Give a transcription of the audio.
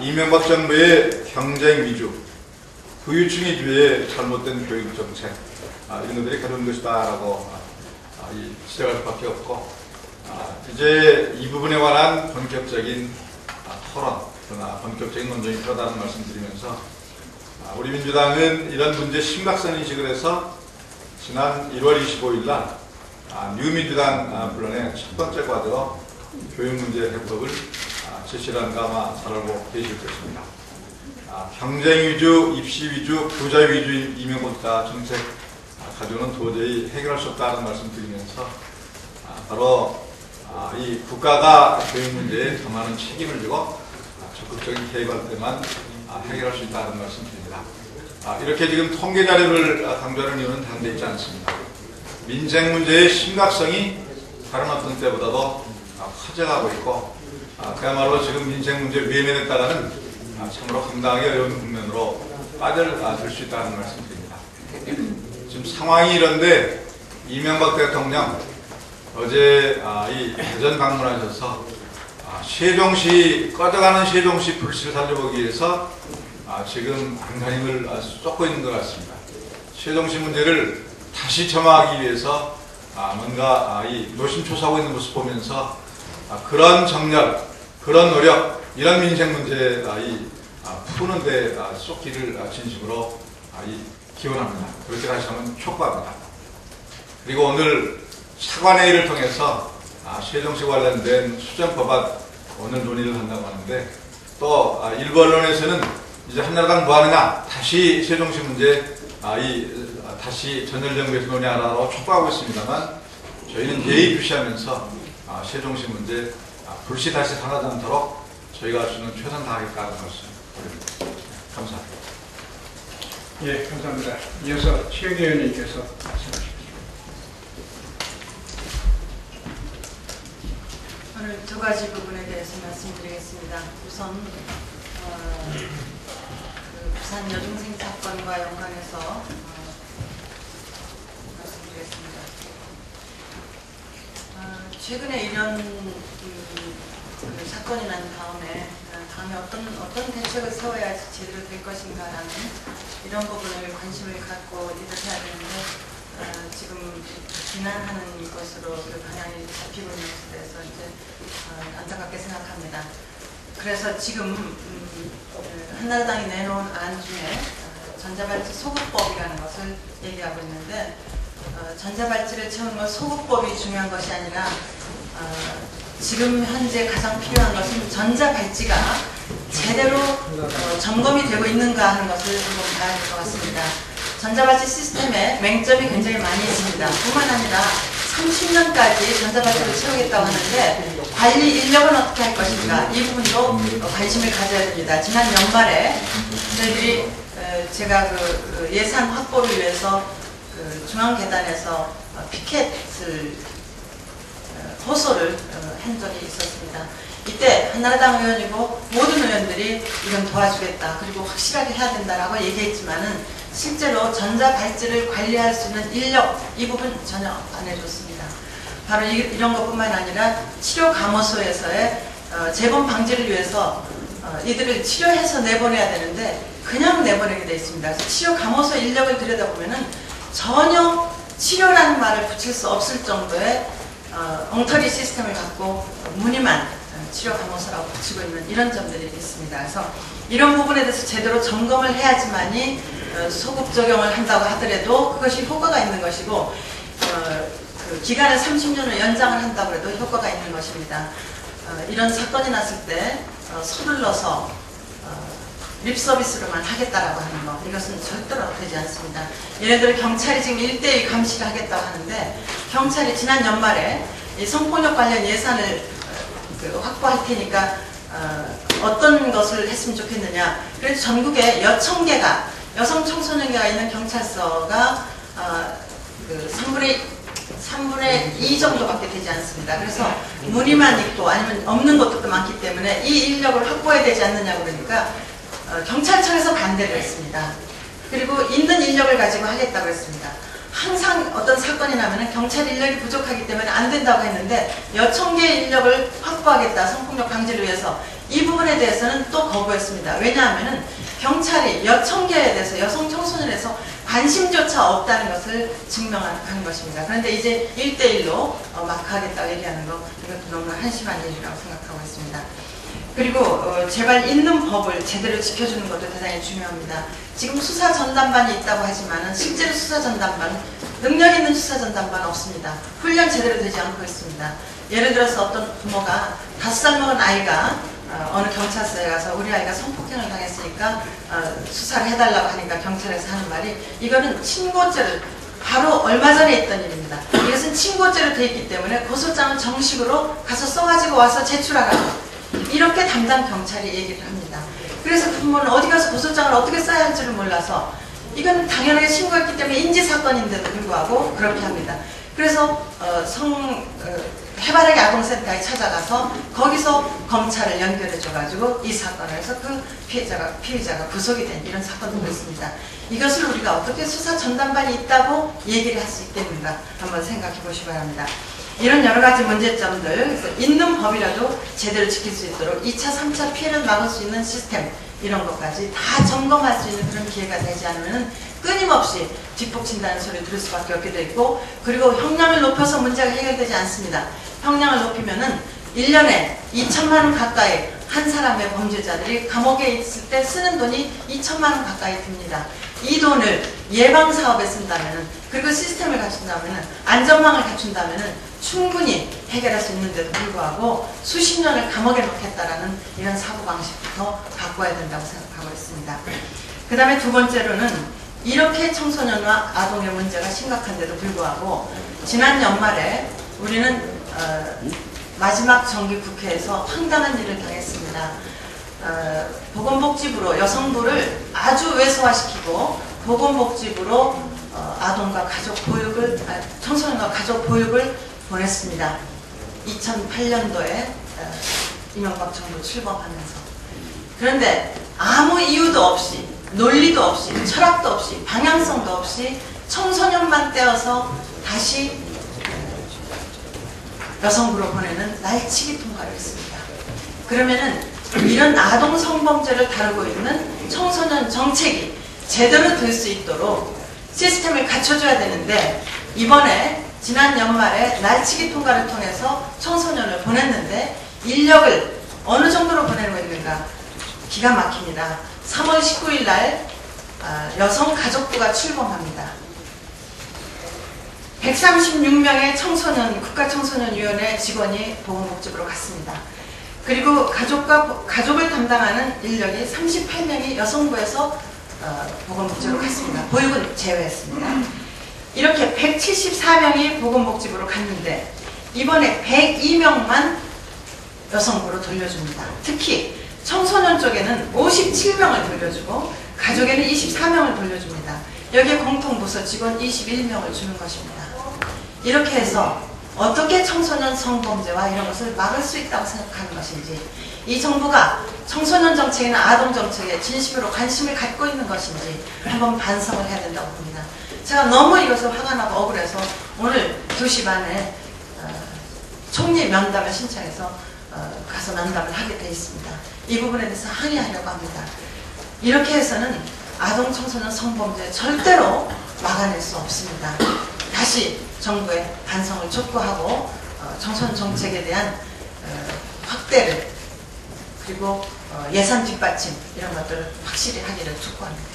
이명박 정부의 경쟁 위주, 부유층 위주의 잘못된 교육 정책, 이런 것들이 가져온 것이다라고 지적할 수밖에 없고, 이제 이 부분에 관한 본격적인 토론, 그러나 본격적인 논쟁이 필요하다는 말씀드리면서, 우리 민주당은 이런 문제 심각성 인식을 해서 지난 1월 25일 날 뉴민주당 분란의 첫 번째 과제로 교육문제 해법을 제시한가 아마 잘 알고 계실 것입니다. 경쟁 위주, 입시 위주, 교자 위주 이명박자 정책 가지고는 도저히 해결할 수 없다는 말씀 드리면서 바로 이 국가가 교육 문제에 더 많은 책임을 지고 적극적인 개입할 때만 해결할 수 있다는 말씀 드립니다. 이렇게 지금 통계 자료를 강조하는 이유는 다른 데 있지 않습니다. 민생 문제의 심각성이 다른 어떤 때보다도 커져가고 있고, 그야말로 지금 민생 문제 외면했다가는 참으로 감당하기 어려운 국면으로 빠져들 수 있다는 말씀 드립니다. 지금 상황이 이런데 이명박 대통령 어제 이 대전 방문하셔서 세종시, 꺼져가는 세종시 불씨를 살려보기 위해서 지금 안간힘을 쏟고 있는 것 같습니다. 세종시 문제를 다시 점화하기 위해서 뭔가 이 노심초사하고 있는 모습 보면서 그런 정렬, 그런 노력, 이런 민생 문제 푸는데 쏟기를 진심으로 기원합니다. 그렇게 다시 한번 촉구합니다. 그리고 오늘 차관회의를 통해서 세종시 관련된 수정법안 오늘 논의를 한다고 하는데, 또 일부 언론에서는 이제 한나라당 뭐 하느냐, 다시 세종시 문제 다시 전열정부에서 논의하라고 촉구하고 있습니다만, 저희는 예의 표시하면서 세종시 문제 불씨 다시 상하지 않도록 저희가 할 수 있는 최선 다하겠다는 말씀 드립니다. 감사합니다. 예, 감사합니다. 이어서 최 의원님께서 말씀하십시오. 오늘 두 가지 부분에 대해서 말씀드리겠습니다. 우선 그 부산 여중생 사건과 연관해서 말씀드리겠습니다. 최근에 이런 그 사건이 난 다음에 어떤 대책을 세워야지 제대로 될 것인가라는 이런 부분을 관심을 갖고 일을 해야 되는데, 지금 비난하는 것으로 그 방향이 잡히고 있는 것에 대해서 이제 안타깝게 생각합니다. 그래서 지금 한나라당이 내놓은 안 중에 전자발찌 소급법이라는 것을 얘기하고 있는데, 전자발찌를 채우는 건 소급법이 중요한 것이 아니라 지금 현재 가장 필요한 것은 전자발찌가 제대로 점검이 되고 있는가 하는 것을 한번 봐야 될 것 같습니다. 전자발찌 시스템에 맹점이 굉장히 많이 있습니다. 뿐만 아니라 30년까지 전자발찌를 채우겠다고 하는데 관리 인력은 어떻게 할 것인가, 이 부분도 관심을 가져야 됩니다. 지난 연말에 저희들이 제가 그 예산 확보를 위해서 그 중앙계단에서 피켓을 호소를 한 적이 있었습니다. 이때 한나라당 의원이고 모든 의원들이 이건 도와주겠다, 그리고 확실하게 해야 된다라고 얘기했지만은 실제로 전자발찌를 관리할 수 있는 인력, 이 부분 전혀 안 해줬습니다. 바로 이런 것뿐만 아니라 치료 감호소에서의 재범 방지를 위해서 이들을 치료해서 내보내야 되는데 그냥 내보내게 되어 있습니다. 그래서 치료 감호소 인력을 들여다보면은 전혀 치료라는 말을 붙일 수 없을 정도의 엉터리 시스템을 갖고 무늬만 치료 감호소라고 붙이고 있는 이런 점들이 있습니다. 그래서 이런 부분에 대해서 제대로 점검을 해야지만이 소급 적용을 한다고 하더라도 그것이 효과가 있는 것이고, 그 기간을 30년을 연장을 한다고 해도 효과가 있는 것입니다. 이런 사건이 났을 때 서둘러서 립서비스로만 하겠다라고 하는 것, 이것은 절대로 되지 않습니다. 얘네들 경찰이 지금 1:1 감시를 하겠다고 하는데, 경찰이 지난 연말에 이 성폭력 관련 예산을 확보할 테니까 어떤 것을 했으면 좋겠느냐. 그래서 전국에 여천 개가, 여성 청소년계가 있는 경찰서가 그 3분의 2 정도밖에 되지 않습니다. 그래서 무늬만 있고 아니면 없는 것도 많기 때문에 이 인력을 확보해야 되지 않느냐고 그러니까 경찰청에서 반대를 했습니다. 그리고 있는 인력을 가지고 하겠다고 했습니다. 항상 어떤 사건이 나면 경찰 인력이 부족하기 때문에 안 된다고 했는데 여천 개의 인력을 확보 확보하겠다, 성폭력 방지를 위해서. 이 부분에 대해서는 또 거부했습니다. 왜냐하면 경찰이 여청계에 대해서 여성 청소년에서 관심조차 없다는 것을 증명하는 것입니다. 그런데 이제 1대1로 막 하겠다고 얘기하는 거, 이것도 너무 한심한 일이라고 생각하고 있습니다. 그리고 제발 있는 법을 제대로 지켜주는 것도 대단히 중요합니다. 지금 수사 전담반이 있다고 하지만 실제로 수사 전담반, 능력 있는 수사 전담반은 없습니다. 훈련 제대로 되지 않고 있습니다. 예를 들어서 어떤 부모가 5살 먹은 아이가 어느 경찰서에 가서 우리 아이가 성폭행을 당했으니까 수사를 해달라고 하니까 경찰에서 하는 말이, 이거는 친고죄를, 바로 얼마 전에 있던 일입니다. 이것은 친고죄로 되어 있기 때문에 고소장을 정식으로 가서 써가지고 와서 제출하라고, 이렇게 담당 경찰이 얘기를 합니다. 그래서 부모는 어디 가서 고소장을 어떻게 써야 할지를 몰라서, 이건 당연하게 신고했기 때문에 인지사건인데도 불구하고 그렇게 합니다. 그래서 해바라기 아동센터에 찾아가서 거기서 검찰을 연결해줘가지고 이 사건을 해서 그 피의자가 구속이 된 이런 사건도 있습니다. 이것을 우리가 어떻게 수사 전담반이 있다고 얘기를 할 수 있겠는가 한번 생각해 보시기 바랍니다. 이런 여러 가지 문제점들, 그래서 있는 법이라도 제대로 지킬 수 있도록 2차, 3차 피해를 막을 수 있는 시스템, 이런 것까지 다 점검할 수 있는 그런 기회가 되지 않으면 끊임없이 뒷북친다는 소리 들을 수밖에 없게 돼 있고, 그리고 형량을 높여서 문제가 해결되지 않습니다. 형량을 높이면은 1년에 2천만 원 가까이 한 사람의 범죄자들이 감옥에 있을 때 쓰는 돈이 2천만 원 가까이 듭니다. 이 돈을 예방사업에 쓴다면은, 그리고 시스템을 갖춘다면은, 안전망을 갖춘다면은 충분히 해결할 수 있는데도 불구하고 수십 년을 감옥에 넣겠다라는 이런 사고방식부터 바꿔야 된다고 생각하고 있습니다. 그 다음에 두 번째로는, 이렇게 청소년과 아동의 문제가 심각한데도 불구하고 지난 연말에 우리는 마지막 정기 국회에서 황당한 일을 당했습니다. 보건복지부로 여성부를 아주 왜소화시키고 보건복지부로 아동과 가족 보육을, 청소년과 가족 보육을 보냈습니다. 2008년도에 이명박 정부 출범하면서. 그런데 아무 이유도 없이, 논리도 없이, 철학도 없이, 방향성도 없이 청소년만 떼어서 다시 여성부로 보내는 날치기 통과를 했습니다. 그러면은 이런 아동 성범죄를 다루고 있는 청소년 정책이 제대로 될 수 있도록 시스템을 갖춰줘야 되는데, 이번에 지난 연말에 날치기 통과를 통해서 청소년을 보냈는데 인력을 어느 정도로 보내고 있는가, 기가 막힙니다. 3월 19일 날 여성가족부가 출범합니다. 136명의 국가청소년위원회 직원이 보건복지부로 갔습니다. 그리고 가족을 담당하는 인력이 38명이 여성부에서 보건복지부로 갔습니다. 보육은 제외했습니다. 이렇게 174명이 보건복지부로 갔는데 이번에 102명만 여성부로 돌려줍니다. 특히 청소년 쪽에는 57명을 돌려주고 가족에는 24명을 돌려줍니다. 여기에 공통부서 직원 21명을 주는 것입니다. 이렇게 해서 어떻게 청소년 성범죄와 이런 것을 막을 수 있다고 생각하는 것인지, 이 정부가 청소년 정책이나 아동 정책에 진심으로 관심을 갖고 있는 것인지 한번 반성을 해야 된다고 봅니다. 제가 너무 이것을 화가 나고 억울해서 오늘 2시 반에 총리 면담을 신청해서 가서 면담을 하게 되어 있습니다. 이 부분에 대해서 항의하려고 합니다. 이렇게 해서는 아동 청소년 성범죄 절대로 막아낼 수 없습니다. 다시 정부의 반성을 촉구하고 청소년 정책에 대한 확대를, 그리고 예산 뒷받침 이런 것들을 확실히 하기를 촉구합니다.